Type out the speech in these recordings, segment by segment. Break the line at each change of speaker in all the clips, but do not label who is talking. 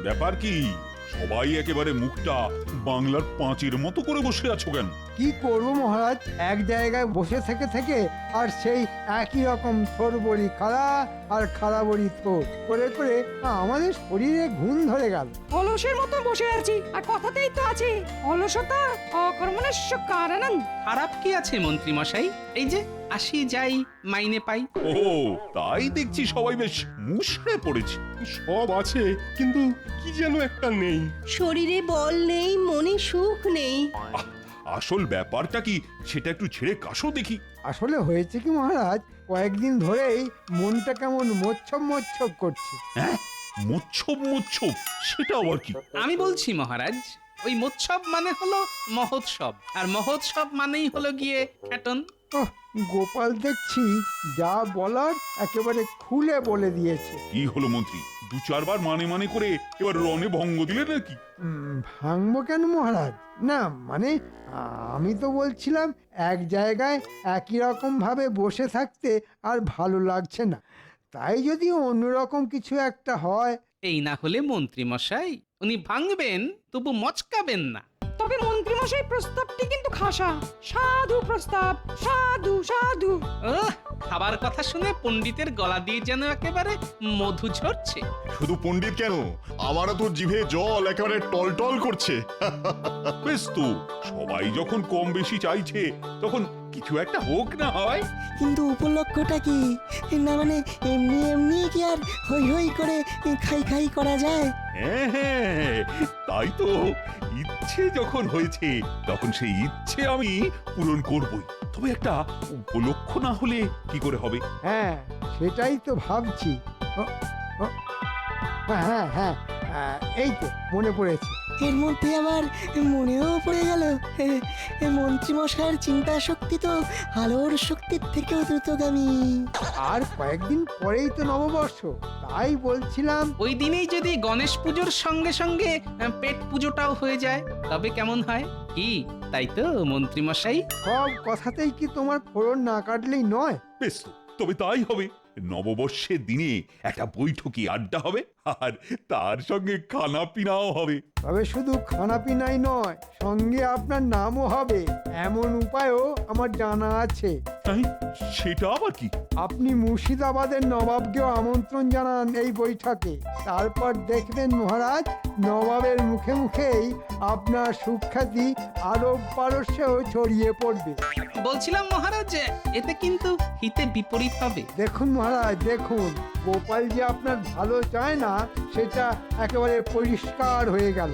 ব্যাপার কি? সবাই একেবারে মুখটা বাংলার পাঁচের মতো করে বসে আছো কেন?
কি করব মহারাজ, এক জায়গায় বসে থেকে থেকে আর সেই একই রকম থোর বড়ি খাড়া আর খাড়া বড়ি থোর করে করে আমাদের শরীরে ঘুম ধরে গেল।
অলসের মতো বসে আছি, আর কথাতেই তো আছে অলসতা অকর্মণ্যস্য কারণং।
খারাপ কি আছে মন্ত্রী মশাই? এই যে আসি যাই মাইনে পাই।
ও তাই দেখছি সবাই বেশ মুষড়ে পড়েছে।
সব আছে, কিন্তু কি যেন একটা নেই।
শরীরে বল নেই, মনে সুখ নেই।
আসল ব্যাপারটা কি সেটা একটু ছেড়ে কাশো দেখি।
আসলে হয়েছে কি মহারাজ, কয়েকদিন ধরেই মনটা কেমন মোচ্ছব মোচ্ছব করছে।
হ্যাঁ, মোচ্ছব মোচ্ছব, সেটা আবার কি?
আমি বলছি মহারাজ, ওই মোৎসব মানে হলো মহোৎসব, আর মহোৎসব মানেই হলো গিয়ে খ্যাটন।
ওহ, গোপাল দেখছি যা বলার একেবারে খুলে বলে দিয়েছে।
কি হলো মন্ত্রী, দু চারবার মানে মানে করে এবার রণে ভঙ্গ দিলে নাকি?
ভাঙবো কেন মহারাজ? না মানে আমি তো বলছিলাম এক জায়গায় একই রকম ভাবে বসে থাকতে আর ভালো লাগছে না, তাই যদি অন্যরকম কিছু একটা হয়।
এই না হলে মন্ত্রী মশাই উনি ভাঙবেন তবু মচকাবেন না।
তবে মন্ত্রীমশাই প্রস্তাবটি কিন্তু খাসা, সাধু প্রস্তাব, সাধু সাধু।
খাবার কথা শুনে পণ্ডিতের গলা দিয়ে যেন একেবারে মধু ঝরছে।
শুধু পণ্ডিত কেন, আমারও তো জিভে জল একেবারে টলটল করছে।
বেশ তো, সবাই যখন কম বেশি চাইছে তখন কিছু একটা হোক না হয়।
কিন্তু উপলক্ষটা কি? না মানে এমনি এমনি কি আর হই হই করে খাই খাই করা যায়?
হ্যাঁ হ্যাঁ, তাই তো, ইচ্ছে যখন হয়েছে তখন সেই ইচ্ছে আমি পূরণ করবই। তবে একটা উপলক্ষ না হলে কি করে হবে?
হ্যাঁ সেটাই তো ভাবছি। ও, ও, হ্যাঁ হ্যাঁ এই তো মনে পড়েছে।
এর মধ্যে আবার মনেও পড়ে গেল, মন্ত্রী মশাইয়ের চিন্তা শক্তি তো আলোর শক্তির থেকেও দ্রুতগামী।
আর কয়েকদিন পরেই তো নববর্ষ, তাই বলছিলাম
ওই দিনেই যদি গণেশ পুজোর সঙ্গে সঙ্গে পেট পুজোটাও হয়ে যায় তবে কেমন হয়? কি তাই তো মন্ত্রী মশাই?
সব কথাতেই কি তোমার ফোড়ন না কাটলেই নয়?
বেশ তো, তবে তাই হবে। নববর্ষের দিনে একটা বৈঠকি আড্ডা হবে, আর তার সঙ্গে খানা পিনাও হবে।
তবে শুধু খানাপিনাই নয়, সঙ্গে আপনার নামও হবে, এমন উপায়ও আমার জানা আছে।
তাই সেটা আবার কি?
আপনি মুর্শিদাবাদের নবাবকেও আমন্ত্রণ জানান এই বৈঠকে, তারপর দেখবেন মহারাজ, নবাবের মুখে মুখেই আপনার সুখ্যাতি আরব পারস্যেও ছড়িয়ে পড়বে।
বলছিলাম মহারাজ, এতে কিন্তু হিতে বিপরীত হবে।
দেখুন মহারাজ দেখুন, গোপাল যে আপনার ভালো চায় না সেটা একেবারে পরিষ্কার হয়ে গেল।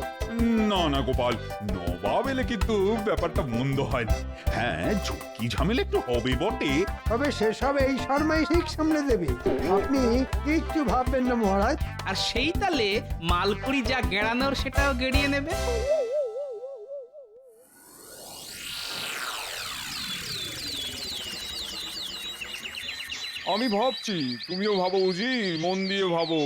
না না গোপাল, নবাব এলে কিন্তু ব্যাপারটা মন্দ হয় না। হ্যাঁ, ঝুঁকি ঝামেলা একটু হবে বটে।
তবে সেসব এই শর্মাই ঠিক সামলে দেবে, আপনি কিচ্ছু ভাববেন না মহারাজ।
আর সেই তালে মালপুরি যা গেড়ানোর সেটাও গেড়িয়ে নেবে।
আমি ভাবছি, তুমিও ভাবো বুঝি, মন দিয়ে ভাবো।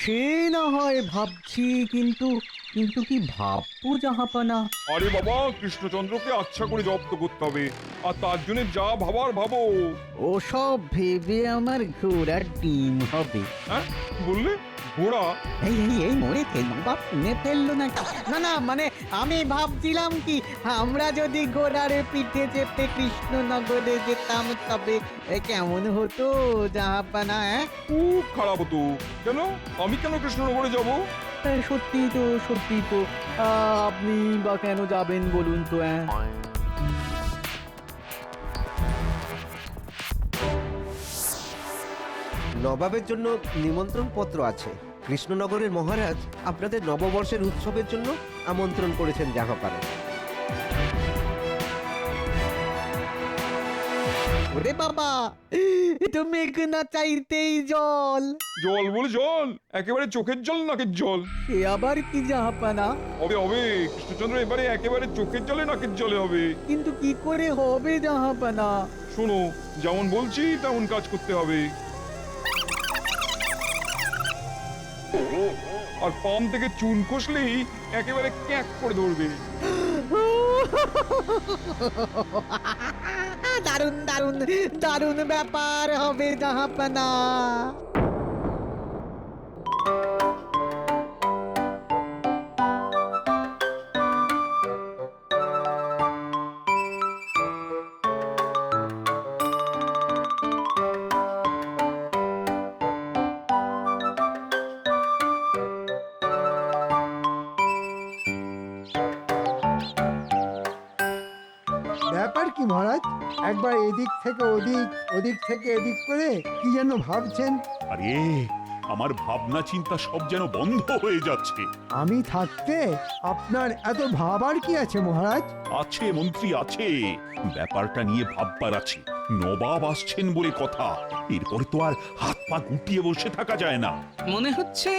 সে না হয় ভাবছি, কিন্তু কিন্তু কি ভাববো জাহাপানা?
আরে বাবা, কৃষ্ণচন্দ্রকে আচ্ছা করে জব্দ করতে হবে, আর তার জন্য যা ভাবার ভাবো।
ওসব ভেবে আমার ঘোড়ার ডিম হবে।
হ্যাঁ কি বললে? ঘোড়া?
এই এই এই মরে ফেললো বা শুনে ফেললো নাকি? না না মানে আমি ভাবছিলাম কি, আমরা যদি ঘোড়ার পিঠে চেপে কৃষ্ণনগরে যেতাম তবে কেমন হতো জাহাপানা?
খুব খারাপ হতো। কেন? আমি কেন কৃষ্ণনগরে যাব?
সত্যি তো সত্যি তো, আপনি বা কেন যাবেন বলুন তো?
নবাবের জন্য নিমন্ত্রণ পত্র আছে। কৃষ্ণনগরের মহারাজ আপনাদের নববর্ষের উৎসবের জন্য আমন্ত্রণ করেছেন জাহাপানা।
ওরে বাবা, এটা মেঘ না চাইতেই জল।
জল বলে জল? একেবারে চোখের জল, নাকের জল?
সে আবার কি জাহাপানা?
হবে হবে, কৃষ্ণচন্দ্র এবারে একেবারে চোখের জলে নাকের জলে হবে।
কিন্তু কি করে হবে জাহাপানা?
শোনো, যেমন বলছি তেমন কাজ করতে হবে। আর পাম থেকে চুন খসলেই একেবারে ক্যাক করে ধরবে।
দারুণ দারুণ দারুণ ব্যাপার হবে জাহাপানা।
কি মহারাজ? একবার এদিক থেকে ওদিক, ওদিক থেকে এদিক করে কি যেন ভাবছেন।
আরে আমার ভাবনা চিন্তা সব যেন বন্ধ হয়ে যাচ্ছে।
আমি থাকতে আপনার এত ভাবার কি আছে মহারাজ?
আছে মন্ত্রী, আছে। ব্যাপারটা নিয়ে ভাববার আছে। নবাব আসছেন বলে কথা, এরপরে তো আর হাত পা গুটিয়ে বসে থাকা যায় না।
মনে হচ্ছে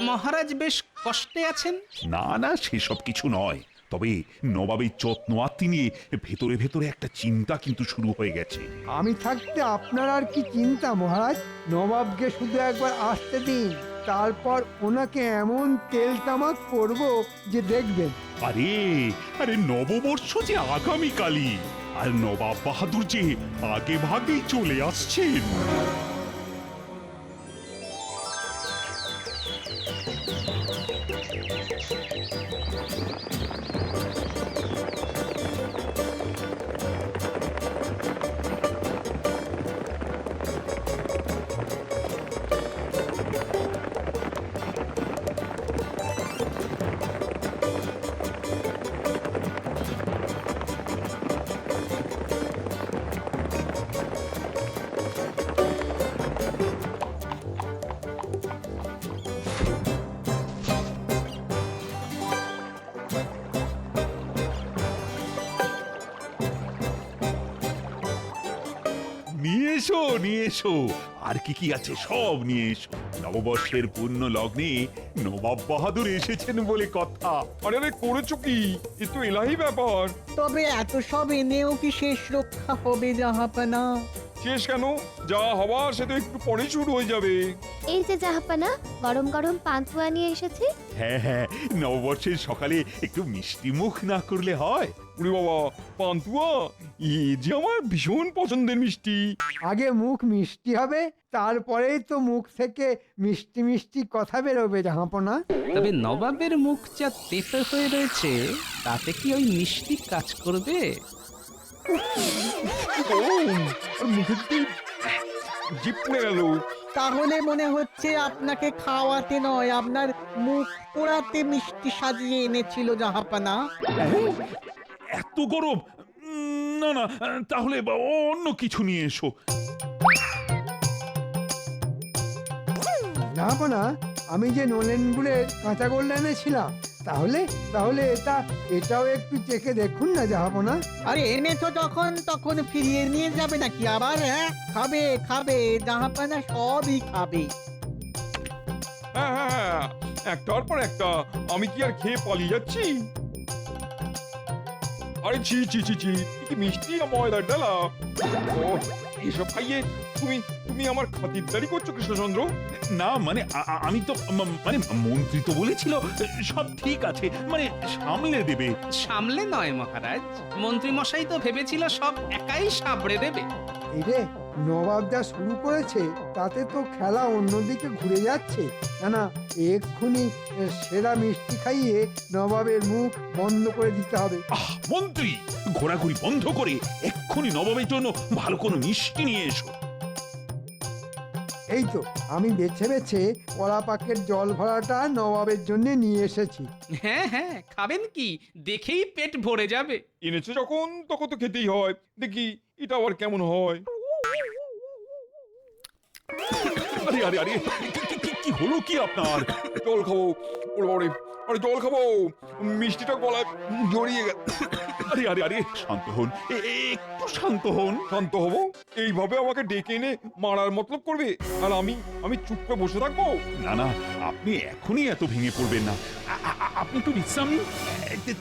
মহারাজ বেশ কষ্টে আছেন।
না না, সেসব কিছু নয়। তবে নবাবের যত্ন আত্মি নিয়ে ভেতরে ভেতরে একটা চিন্তা কিন্তু শুরু হয়ে গেছে।
আমি থাকতে আপনার আর কি চিন্তা মহারাজ? নবাবকে শুধু একবার আসতে দিন, তারপর ওনাকে এমন তেল তামাক করব যে দেখবেন।
আরে আরে নববর্ষ যে আগামীকালই, আর নবাব বাহাদুর যে আগে ভাগেই চলে আসছেন। নিয়ে এসো, নিয়ে এসো, আর কি কি আছে সব নিয়ে এসো। নববর্ষের পূর্ণ লগ্নে নবাব বাহাদুর এসেছেন বলে কথা।
আরে আরে করেছো কি? এ তো এলাহি ব্যাপার।
তবে এত সব এনেও কি শেষ রক্ষা হবে জাহাপানা?
শেষ কেন? যা হবার সে তো একটু পরে শুরু হয়ে যাবে।
এই যে জাহাপানা, গরম গরম পান্তুয়া নিয়ে এসেছি।
হ্যাঁ হ্যাঁ, নববর্ষের সকালে একটু মিষ্টি মুখ না করলে হয়?
উরে বাবা, পান্তুয়া এ যে আমার ভীষণ পছন্দের মিষ্টি।
আগে মুখ মিষ্টি হবে, তারপরেই তো মুখ থেকে মিষ্টি মিষ্টি কথা বেরোবে জাহাপনা।
তবে নবাবের মুখ যা তেতো হয়ে রয়েছে, তাতে কি ওই মিষ্টি কাজ করবে?
আর মুখের দিকে জিপ পড়ে গেল।
তাহলে মনে হচ্ছে আপনাকে খাওয়াতে নয়, আপনার মুখ পোড়াতে মিষ্টি সাজিয়ে এনেছিল জাহাপানা।
এত গরম? না না, তাহলে অন্য কিছু নিয়ে এসো।
জাহাপনা, আমি যে নলেন গুড়ের কাঁচা গোল্ড এনেছিলাম, তাহলে তাহলে এটাও একটু চেখে দেখুন না জাহাপনা।
আরে এনেছো যখন তখন ফিরিয়ে নিয়ে যাবে নাকি আবার? হ্যাঁ, খাবে খাবে, জাহাপানা সবই খাবে।
হ্যাঁ হ্যাঁ হ্যাঁ, একটার পর একটা। আমি কি আর খেয়ে পালিয়ে যাচ্ছি? আরে ছি ছি ছি ছি, কি মিষ্টি না ময়দার ডালা। ও, এসব খাইয়ে তুমি তুমি আমার খাতিরদারি করছো কৃষ্ণচন্দ্র?
না মানে আমি তো মানে মন্ত্রী তো বলেছিল সব ঠিক আছে, মানে সামলে দেবে।
সামলে নয় মহারাজ, মন্ত্রী মশাই তো ভেবেছিল সব একাই সাবড়ে দেবে।
এই রে, নবাব যা শুরু করেছে তাতে তো খেলা অন্যদিকে ঘুরে যাচ্ছে। না না, এক্ষুনি সেরা মিষ্টি খাইয়ে নবাবের মুখ বন্ধ করে দিতে হবে।
মন্ত্রী, ঘোরাঘুরি বন্ধ করে এক্ষুনি নবাবের জন্য ভালো কোনো মিষ্টি নিয়ে এসো।
এই তো আমি বেছে বেছে কলা পাকের জল ভরাটা নবাবের জন্য নিয়ে এসেছি।
হ্যাঁ হ্যাঁ, খাবেন কি? দেখেই পেট ভরে যাবে।
এনেছো যখন তখন তো খেতেই হয়। দেখি এটা আবার কেমন হয়।
আরে আরে আরে, কি হলো কি আপনার?
জল খাবো। ওরে বাবারে, আরে জল খাবো। মিষ্টিটা গলায় জড়িয়ে গেল।
আরে আরে আরে, শান্ত হন, একটু শান্ত হন।
শান্ত হবো? এইভাবে আমাকে ডেকে এনে মারার মতলব করবে? আর আমি চুপ করে বসে থাকবো?
না না, আপনি এখনই এত ভেঙে পড়বেন না। আপনি একটু বিশ্রাম নিন,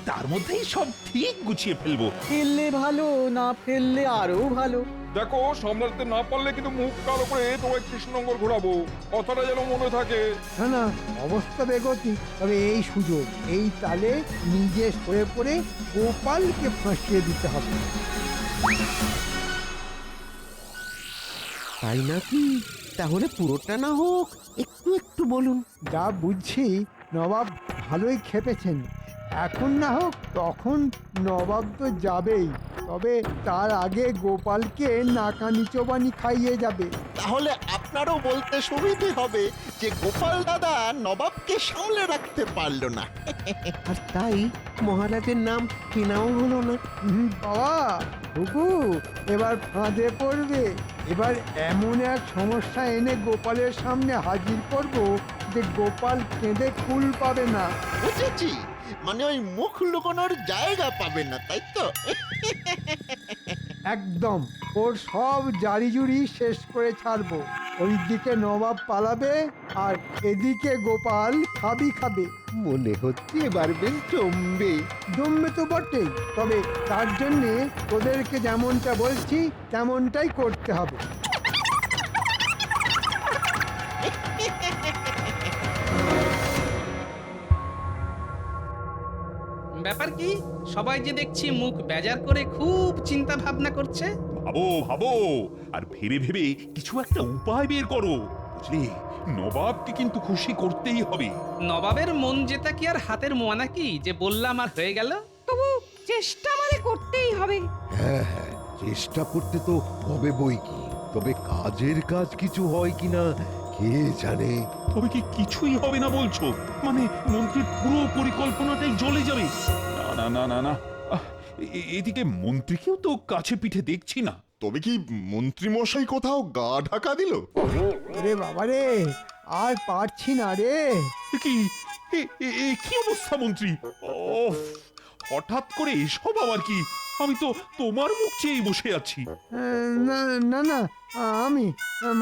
তার মধ্যেই সব ঠিক গুছিয়ে ফেলবো।
ফেললে ভালো, না ফেললে আরো ভালো।
দেখো, সামলাতে না পারলে কিন্তু মুখ কালো করে তোমায় কৃষ্ণনগর ঘোরাবো। কথাটা যেন মনে থাকে।
না না, অবস্থা বেগতি। তবে এই সুযোগ, এই তালে নিজে সরে পড়ে গোপালকে ফাঁসিয়ে দিতে হবে।
তাই নাকি? তাহলে পুরোটা না হোক, একটু একটু বলুন।
যা বুঝছি নবাব ভালোই খেপেছেন। এখন না হোক তখন নবাব তো যাবেই, তবে তার আগে গোপালকে নাকানি চোবানি খাইয়ে যাবে।
তাহলে আপনারও বলতে সুবিধে হবে যে গোপাল দাদা নবাবকে সামলে রাখতে পারলো না।
আর তাই মহারাজের নাম কেনাও হলো না।
বাবা হুকু এবার ফাঁদে পড়বে। এবার এমন এক সমস্যা এনে গোপালের সামনে হাজির করব যে গোপাল কেঁদে কুল পাবে না।
বুঝেছি, মানে ওই মুখ লুকোনোর জায়গা পাবে না, তাই তো?
একদম ওর সব জারিজুরি শেষ করে ছাড়বো। ওইদিকে নবাব পালাবে আর এদিকে গোপাল খাবে।
মনে হচ্ছে এবার বেশ জমবে।
জমবে তো বটেই, তবে তার জন্যে ওদেরকে যেমনটা বলছি তেমনটাই করতে হবে।
ব্যাপার কি সবাই যে দেখছি মুখ বেজার করে খুব চিন্তা ভাবনা করছে।
ভাবো ভাবো আর ভেবে ভেবে কিছু একটা উপায় বের করো, বুঝলে? নবাবকে কিন্তু খুশি করতেই হবে।
নবাবের মন জেতা কি আর হাতের মোয়া নাকি যে বললাম আর হয়ে গেল?
তবু চেষ্টা মানে করতেই হবে।
হ্যাঁ হ্যাঁ, চেষ্টা করতে তো হবে বই কি, তবে কাজের কাজ কিছু হয় কিনা কে জানে।
তবে কি কিছুই হবে না বলছো? মানে মন্ত্রীর পুরো পরিকল্পনাটাই জ্বলে যাবে? না না না না না, এদিকে মন্ত্রীকেও তো কাছে পিঠে দেখছি না।
তবে কি মন্ত্রী মশাই কোথাও গা ঢাকা দিল?
ওরে বাবা রে, আর পারছি না রে।
কি কি অবস্থা মন্ত্রী? ওফ, হঠাৎ করে এসব আবার কি? আমি তো তোমার মুখ চেয়েই বসে আছি।
না না না, আমি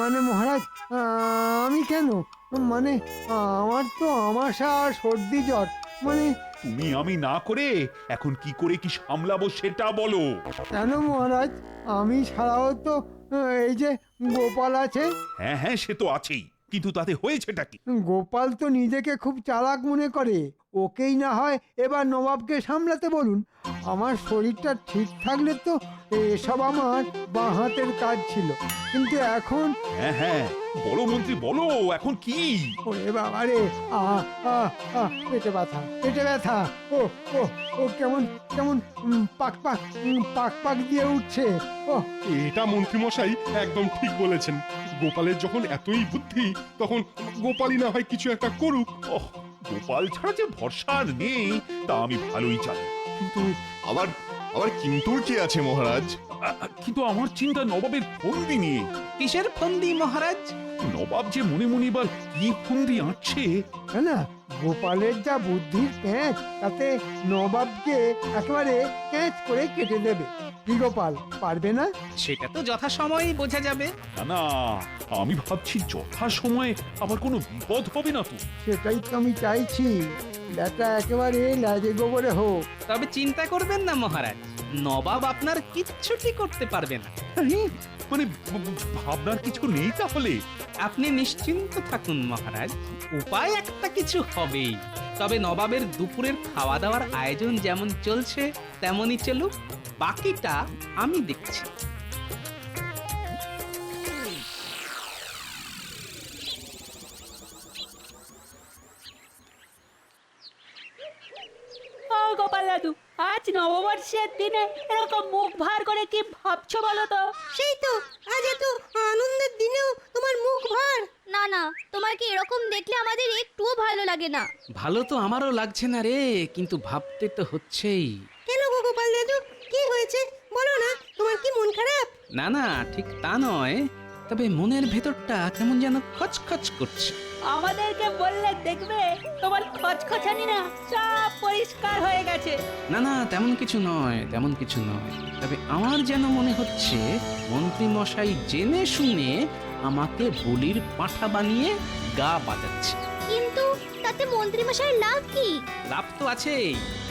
মানে মহারাজ, আমি কেন? মানে আমার তো আমাশা আর সর্দি জ্বর, মানে।
তুমি আমি না করে এখন কি করে কি সামলাবো সেটা বলো।
কেন মহারাজ, আমি ছাড়াও তো এই যে গোপাল আছে।
হ্যাঁ হ্যাঁ, সে তো আছেই, কিন্তু তাতে হয়েছেটা কি?
গোপাল তো নিজেকে খুব চালাক মনে করে। ওকেই না হয় এবার নবাবকে সামলাতে বলুন। আমার শরীরটা ঠিক থাকলে তো এসব আমার বাঁ হাতের কাজ ছিল, কিন্তু এখন।
হ্যাঁ হ্যাঁ, বলো মন্ত্রী বলো, এখন কি?
ওরে বাবা রে, পেটে ব্যথা। ও ও ও কেমন কেমন পাক পাক দিয়ে উঠছে। ও
এটা মন্ত্রী মশাই একদম ঠিক বলেছেন। গোপালের যখন এতই বুদ্ধি, তখন গোপালই না হয় কিছু একটা করুক।
ওহ, গোপাল ছাড়া যে ভরসা আর নেই তা আমি ভালোই জানি, কিন্তু
আবার কিন্তু কি আছে মহারাজ?
কিন্তু আমার চিন্তা নবাবের ফন্দি নিয়ে।
কিসের ফন্দি মহারাজ?
নবাব যে মনে মনে এবার কি ফন্দি আঁটছে।
না, গোপালের যা বুদ্ধির প্যাঁচ, তাতে নবাবকে একেবারে ক্যাচ করে কেটে দেবে। কি গোপাল, পারবে না?
সেটা তো যথাসময়েই বোঝা যাবে।
না না, আমি ভাবছি যথা সময়ে আবার কোনো বিপদ হবে না তো।
সেটাই তো আমি চাইছি, ব্যাটা একেবারে লাজে গোবরে হোক।
তবে চিন্তা করবেন না মহারাজ, নবাব আপনার কিচ্ছুটি করতে পারবে না।
মানে ভাবনার কিছু নেই তাহলে?
আপনি নিশ্চিন্ত থাকুন মহারাজ, উপায় একটা কিছু হবেই। তবে নবাবের দুপুরের খাওয়া দাওয়ার আয়োজন যেমন চলছে তেমনই চলুক, বাকিটা আমি দেখছি।
গোপাল দাদু, আজ নববর্ষের দিনে এরকম মুখ ভার করে কি ভাবছো বলো তো? সেই তো, আজ এত আনন্দের দিনেও তোমার মুখ ভার।
না না, তোমার কি এরকম দেখলে আমাদের একটুও ভালো লাগে না।
ভালো তো আমারও লাগছে না রে, কিন্তু ভাবতে তো হচ্ছেই।
কেন গো গোপাল দাদু, কি হয়েছে বলো না? তোমার কি মন খারাপ?
না না, ঠিক তা নয়, তবে মনের ভেতরটা কেমন যেন খচখচ করছে।
আমাদেরকে বললে দেখবে তোমার খচখচানি না সব পরিষ্কার হয়ে গেছে।
না না, তেমন কিছু নয়, তেমন কিছু নয়। তবে আমার যেন মনে হচ্ছে মন্ত্রী মশাই জেনে শুনে আমাকে বলির পাঁঠা বানিয়ে গা বাজাচ্ছে।
কিন্তু তাতে মন্ত্রী মশাইয়ের লাভ কি?
লাভ তো আছেই।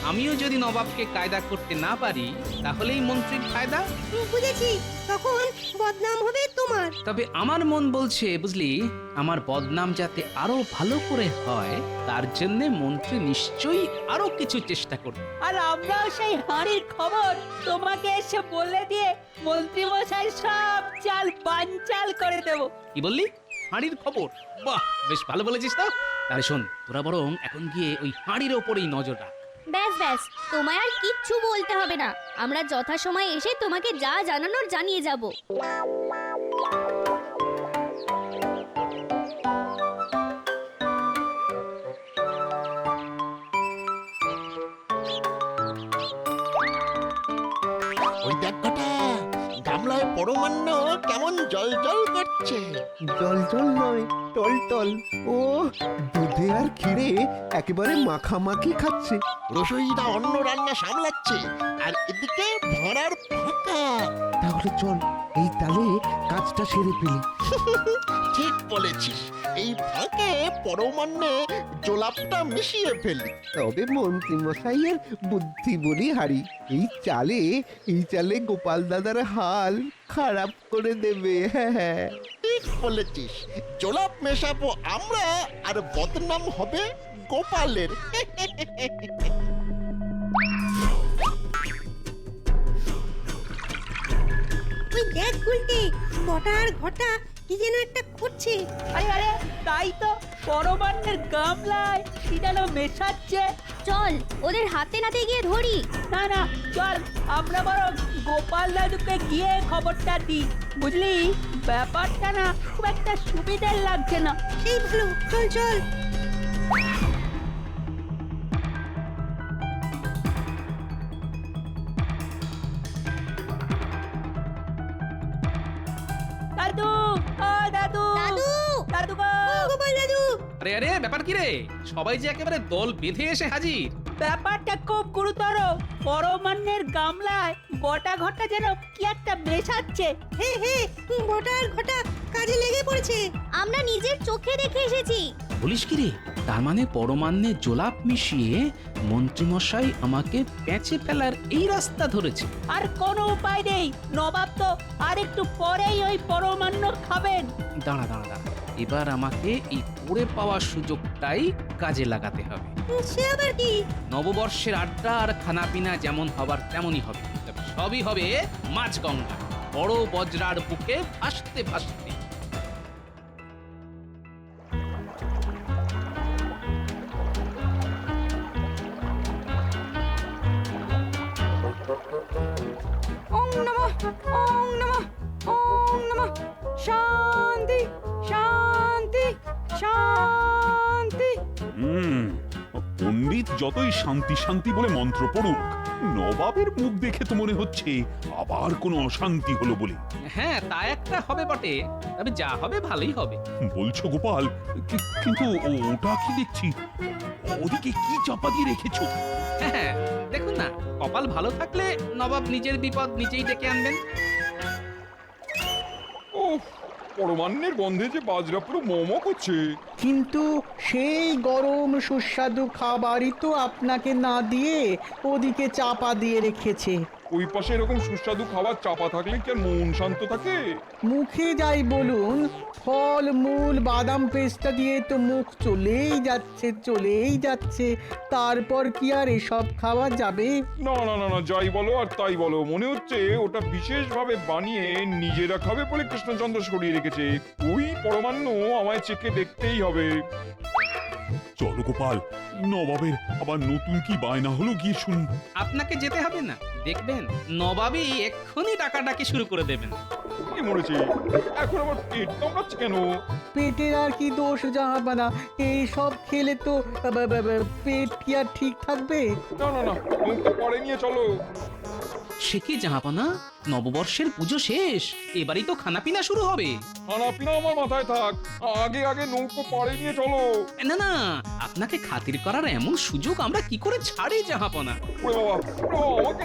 আমিও যদি নবাবকে কায়দা করতে না পারি তাহলেই মন্ত্রীর ফায়দা।
বুঝেছি, তখন বদনাম হবে তোমার।
তবে আমার মন বলছে বুঝলি, আমার বদনাম যাতে আরো ভালো করে হয় তার জন্য মন্ত্রী নিশ্চয়ই আরো কিছু চেষ্টা করবে।
আর আমরাও সেই হাঁড়ির খবর তোমাকে এসে বলে দিয়ে মন্ত্রী মশাই সব চাল বানচাল করে দেব।
কি বললি? হাঁড়ির খবর? বাহ, বেশ ভালো বলেছিস তো। তাহলে শোন, তোরা বরং এখন গিয়ে ওই হাঁড়ির ওপরেই নজর রাখ।
ব্যাস ব্যাস, তোমায় আর কিচ্ছু বলতে হবে না। আমরা যথাসময়ে এসে তোমাকে যা জানানোর জানিয়ে যাব।
ওই দেখ কটা, গামলায় পরমান্ন কেমন জল জল করছে।
জল জল নয়, টল টল। ও দুধে আর ক্ষীরে একেবারে মাখামাখি খাচ্ছে।
রসইদা অন্য রান্না সামলাচ্ছে, আর এদিকে ভাড়ার ফাঁকা।
তাহলে চল এই তালে কাজটা সেরে ফেলি।
ঠিক বলেছিস, এই ফাঁকে পরমান্নে জোলাপটা মিশিয়ে ফেলি।
তবে মন্ত্রী মশাইয়ের বুদ্ধি বলি হারি, এই চালে গোপাল দাদার হাল খারাপ করে দেবে। হ্যাঁ,
ঠিক বলেছিস, জোলাপ মেশাবো আমরা, আর বদনাম হবে গোপালের।
ওই দেখ গুলটে, বটা আর ঘটা কি যেন একটা করছে।
আরে আরে, তাই তো পরমান্নের গামলায় কি যেন মেশাচ্ছে।
চল ওদের হাতে নাতে গিয়ে ধরি।
না না, চল আমরা বরং গোপাল দাদুকে গিয়ে খবরটা দিই। বুঝলি, ব্যাপারটা না খুব একটা সুবিধার লাগছে না।
সেই ভালো, চল চল।
দাদু, ও দাদু,
দাদু!
দাদু গো!
গোপাল দাদু,
আরে আরে, ব্যাপার কি রে? সবাই যে একেবারে দল বেঁধে এসে হাজির।
ব্যাপারটা খুব গুরুতর। পরমান্নের গামলায় বটা ঘটা যেন কি একটা মেশাচ্ছে।
হে হে, বটা আর ঘটা কাজে লেগে পড়েছে।
আমরা নিজের চোখে দেখে এসেছি।
বলিস কি রে? তার মানে পরমান্নে জোলাপ মিশিয়ে মন্ত্রীমশাই আমাকে পেঁচে ফেলার এই রাস্তা ধরেছে।
আর কোনো উপায় নেই, নবাব তো আর একটু পরেই ওই পরমান্ন খাবেন।
দাঁড়া দাঁড়া দাঁড়া, এবার আমাকে এই পড়ে পাওয়া সুযোগটাই কাজে লাগাতে হবে।
সে আবার কি?
নববর্ষের আড্ডা আর খানাপিনা যেমন হবার তেমনই হবে, তবে সবই হবে মাছ গঙ্গা, বড় বজরার বুকে ভাসতে ভাসতে।
ওং নমঃ, ওং নমঃ, ওং নমঃ। শান্তি, শান্তি, শান্তি।
পণ্ডিত যতই শান্তি শান্তি বলে মন্ত্র পড়ুক, নবাবের মুখ দেখে তো মনে হচ্ছে আবার কোনো অশান্তি হলো বলে।
হ্যাঁ, তা একটা হবে বটে, তবে যা হবে ভালোই হবে।
বলছো গোপাল, কিন্তু ওটা কি দেখছি? ওদিকে কি চাপা দিয়ে রেখেছো?
হ্যাঁ, দেখুন না, কপাল ভালো থাকলে নবাব নিজের বিপদ নিজেই ডেকে আনবেন।
ও পরমান্নের গন্ধে যে বাজরা পুরো মোমো করছে।
কিন্তু সেই গরম সুস্বাদু খাবারই তো আপনাকে না দিয়ে ওদিকে চাপা দিয়ে রেখেছে।
ওই পাশে এরকম সুস্বাদু খাবার চাপা থাকলে কি আর মন শান্ত থাকে?
মুখে যাই বলুন, ফল মূল বাদাম পেস্টটা দিয়ে তো মুখ চলেই যাচ্ছে। তারপর কি আর এসব খাওয়া যাবে?
না না না না, যাই বলো আর তাই বলো, মনে হচ্ছে ওটা বিশেষভাবে বানিয়ে নিজেরা খাবে বলে কৃষ্ণচন্দ্র সরিয়ে রেখেছে। ওই পরমান্ন আমায় চেখে দেখতেই হবে।
চলো গোপাল, নবাবের আবার নতুন কি বায়না হলো গিয়ে শুন।
আপনাকে যেতে হবে না, দেখবেন নবাবই এক্ষুনি ডাকাডাকি শুরু করে দেবেন।
কি মরেছে এখন, আবার পেট কামড়াচ্ছে কেন?
পেটের আর কি দোষ জাহাপানা, এই সব খেলে তো পেট কি আর ঠিক থাকবে?
না না না, মুখটা পরে নিয়ে চলো।
সে কি জাহাপনা, নববর্ষের পুজো শেষ, এবারই তো খানাপিনা শুরু হবে।
খানাপিনা আমার মাথায় থাক, আগে আগে নৌকো পাড়ে নিয়ে চলো।
না না, আপনাকে খাতির করার এমন সুযোগ আমরা কি করে ছাড়ি জাহাপনা।
ওরে বাবা, আমাকে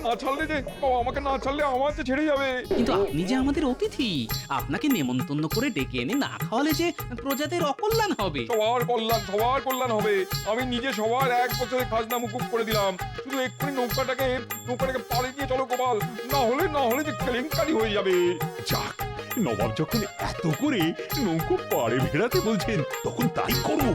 না ছাড়লে আমার যে ছেড়ে যাবে।
কিন্তু আপনি যে আমাদের অতিথি, আপনাকে নেমন্তন্ন করে ডেকে এনে না খাওয়ালে যে প্রজাদের অকল্যাণ হবে।
সবার কল্যাণ হবে। আমি নিজে সবার 1 বছরের খাজনা মুকুব করে দিলাম। শুধু এক্ষুনি নৌকাটাকে পাড়ে নিয়ে চলো গোপাল, না হলে যে কেলেঙ্কারি হয়ে যাবে।
যাক, নবাব যখন এত করে নৌকো পাড়ে ভেড়াতে বলছেন, তখন তাই করো।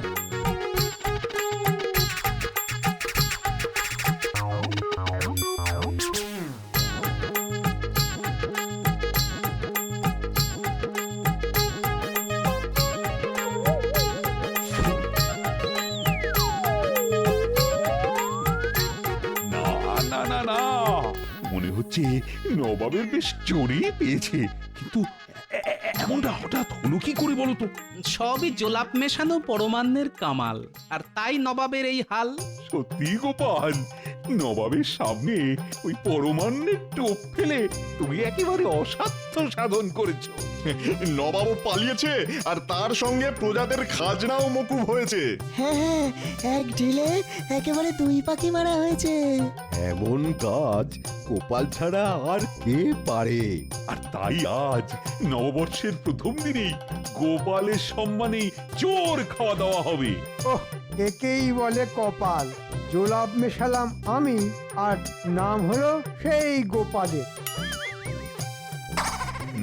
মনে হচ্ছে নবাবের বেশ জোরেই পেয়েছে, কিন্তু এমনটা হঠাৎ হলো কি করে বলো তো?
সবই জোলাপ মেশানো পরমান্নের কামাল, আর তাই নবাবের এই হাল।
সত্যি গোপাল, নবাবের সামনে ওই পরমান্নের টোপ ফেলে তুমি একেবারে অসাধ্য সাধন করেছো।
নবাবও পালিয়েছে আর তার সঙ্গে প্রজাদের খাজনাও মকুব হয়েছে।
হ্যাঁ হ্যাঁ, এক ঢিলে একেবারে দুই পাখি মারা হয়েছে।
এমন কাজ গোপাল ছাড়া আর কে পারে?
আর তাই আজ নববর্ষের প্রথম দিনেই গোপালের সম্মানে জোর খাওয়া দাওয়া হবে।
ওহ, একেই বলে কপাল। জোলাপ মেশালাম আমি, আর নাম হলো সেই গোপালের।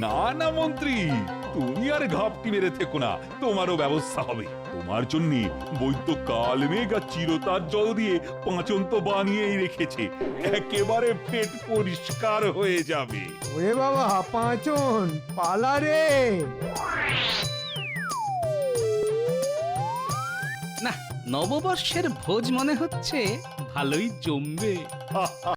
না না মন্ত্রী, তুমি আর ঘাপটি মেরে থেকো না, তোমারও ব্যবস্থা হবে। তোমার জন্য বৈদ্য কালমেঘ আর চিরতার জল দিয়ে পাঁচন তো বানিয়েই রেখেছে, একেবারে পেট পরিষ্কার হয়ে যাবে।
ওরে বাবা, পাঁচন পালা রে।
না, নববর্ষের ভোজ মনে হচ্ছে ভালোই জমবে।